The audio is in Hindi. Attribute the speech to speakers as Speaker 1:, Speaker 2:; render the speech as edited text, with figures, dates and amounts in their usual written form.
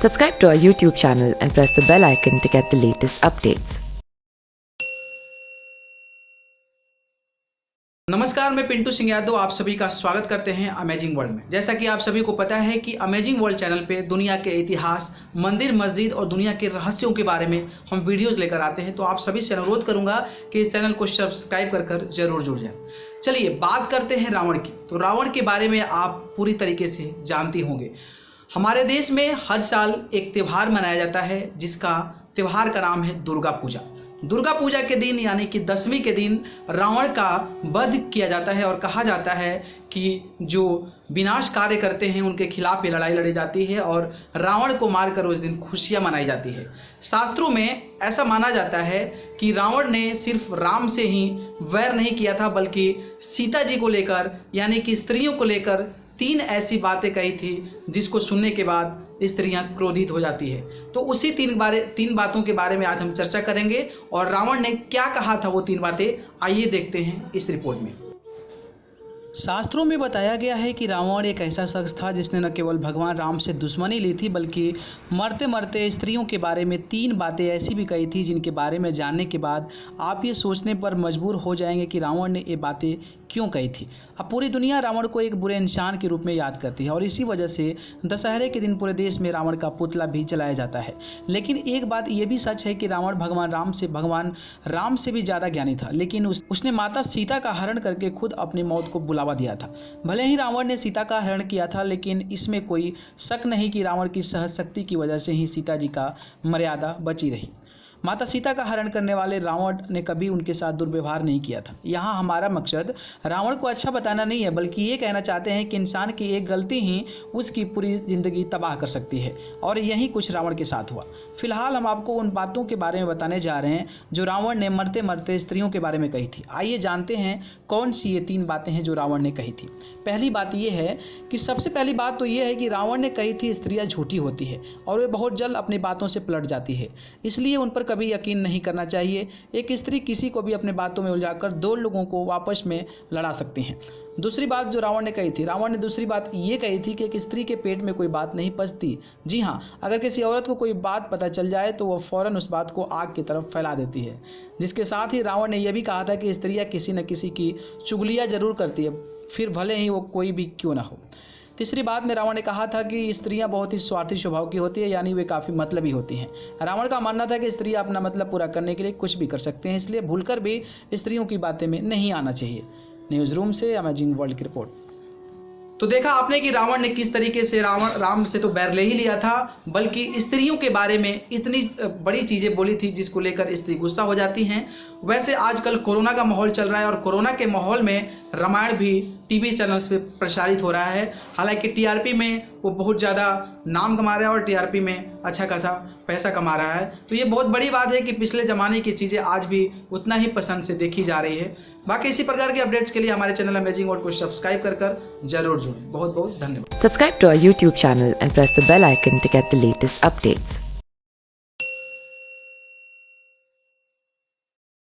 Speaker 1: Subscribe to our YouTube channel and press the bell icon to get the latest updates.
Speaker 2: नमस्कार, मैं पिंटू सिंह यादव आप सभी का स्वागत करते हैं अमेजिंग वर्ल्ड में। जैसा कि आप सभी को पता है कि अमेजिंग वर्ल्ड चैनल पे दुनिया के इतिहास, मंदिर, मस्जिद और दुनिया के रहस्यों के बारे में हम वीडियोस लेकर आते हैं। तो आप सभी से अनुरोध करूंगा कि इस चैनल को सब्सक्राइब कर जरूर जुड़ जाए। चलिए बात करते हैं रावण की। तो रावण के बारे में आप पूरी तरीके से जानते होंगे। हमारे देश में हर साल एक त्यौहार मनाया जाता है जिसका त्यौहार का नाम है दुर्गा पूजा। दुर्गा पूजा के दिन यानी कि दशमी के दिन रावण का वध किया जाता है और कहा जाता है कि जो विनाश कार्य करते हैं उनके खिलाफ ये लड़ाई लड़ी जाती है और रावण को मारकर उस दिन खुशियां मनाई जाती है। शास्त्रों में ऐसा माना जाता है कि रावण ने सिर्फ राम से ही वैर नहीं किया था बल्कि सीता जी को लेकर यानी कि स्त्रियों को लेकर 3 ऐसी बातें कही थी जिसको सुनने के बाद स्त्रियां क्रोधित हो जाती है। तो उसी 3 बातों के बारे में आज हम चर्चा करेंगे और रावण ने क्या कहा था वो 3 बातें, आइए देखते हैं इस रिपोर्ट में। शास्त्रों में बताया गया है कि रावण एक ऐसा शख्स था जिसने न केवल भगवान राम से दुश्मनी ली थी बल्कि मरते मरते स्त्रियों के बारे में 3 बातें ऐसी भी कही थी जिनके बारे में जानने के बाद आप ये सोचने पर मजबूर हो जाएंगे कि रावण ने ये बातें क्यों कही थी। अब पूरी दुनिया रावण को एक बुरे इंसान के रूप में याद करती है और इसी वजह से दशहरे के दिन पूरे देश में रावण का पुतला भी जलाया जाता है। लेकिन एक बात ये भी सच है कि रावण भगवान राम से भी ज़्यादा ज्ञानी था, लेकिन उसने माता सीता का हरण करके खुद अपनी मौत को बुलावा दिया था। भले ही रावण ने सीता का हरण किया था, लेकिन इसमें कोई शक नहीं कि रावण की सहज शक्ति की वजह से ही सीता जी का मर्यादा बची रही। माता सीता का हरण करने वाले रावण ने कभी उनके साथ दुर्व्यवहार नहीं किया था। यहाँ हमारा मकसद रावण को अच्छा बताना नहीं है बल्कि ये कहना चाहते हैं कि इंसान की एक गलती ही उसकी पूरी ज़िंदगी तबाह कर सकती है और यही कुछ रावण के साथ हुआ। फिलहाल हम आपको उन बातों के बारे में बताने जा रहे हैं जो रावण ने मरते मरते स्त्रियों के बारे में कही थी। आइए जानते हैं कौन सी ये 3 बातें हैं जो रावण ने कही थी। पहली बात यह है कि सबसे पहली बात तो ये है कि रावण ने कही थी स्त्रियाँ झूठी होती है और वे बहुत जल्द अपनी बातों से पलट जाती है, इसलिए उन पर कभी यकीन नहीं करना चाहिए। एक स्त्री किसी को भी अपने बातों में उलझाकर 2 लोगों को आपस में लड़ा सकती हैं। दूसरी बात जो रावण ने कही थी, रावण ने दूसरी बात ये कही थी कि एक स्त्री के पेट में कोई बात नहीं पचती। जी हाँ, अगर किसी औरत को कोई बात पता चल जाए तो वह फ़ौरन उस बात को आग की तरफ फैला देती है। जिसके साथ ही रावण ने यह भी कहा था कि स्त्रियाँ किसी न किसी की चुगलियाँ जरूर करती है, फिर भले ही वो कोई भी क्यों ना हो। तीसरी बात में रावण ने कहा था कि स्त्रियां बहुत ही स्वार्थी स्वभाव की होती है, यानी वे काफ़ी मतलबी होती हैं। रावण का मानना था कि स्त्रियां अपना मतलब पूरा करने के लिए कुछ भी कर सकते हैं, इसलिए भूलकर भी स्त्रियों की बातें में नहीं आना चाहिए। न्यूज़ रूम से अमेजिंग वर्ल्ड की रिपोर्ट। तो देखा आपने कि रावण ने किस तरीके से राम से तो बैर ले ही लिया था बल्कि स्त्रियों के बारे में इतनी बड़ी चीज़ें बोली थी जिसको लेकर स्त्री गुस्सा हो जाती हैं। वैसे आजकल कोरोना का माहौल चल रहा है और कोरोना के माहौल में रामायण भी टीवी चैनल्स पे प्रसारित हो रहा है। हालांकि टीआरपी में वो बहुत ज़्यादा नाम कमा रहा है और टीआरपी में अच्छा खासा पैसा कमा रहा है। तो ये बहुत बड़ी बात है कि पिछले ज़माने की चीज़ें आज भी उतना ही पसंद से देखी जा रही है। बाकी इसी प्रकार के अपडेट्स के लिए हमारे चैनल अमेजिंग वर्ल्ड को सब्सक्राइब कर जरूर जुड़ें। बहुत बहुत धन्यवाद।
Speaker 1: Subscribe to our YouTube channel and press the bell icon to get the latest updates.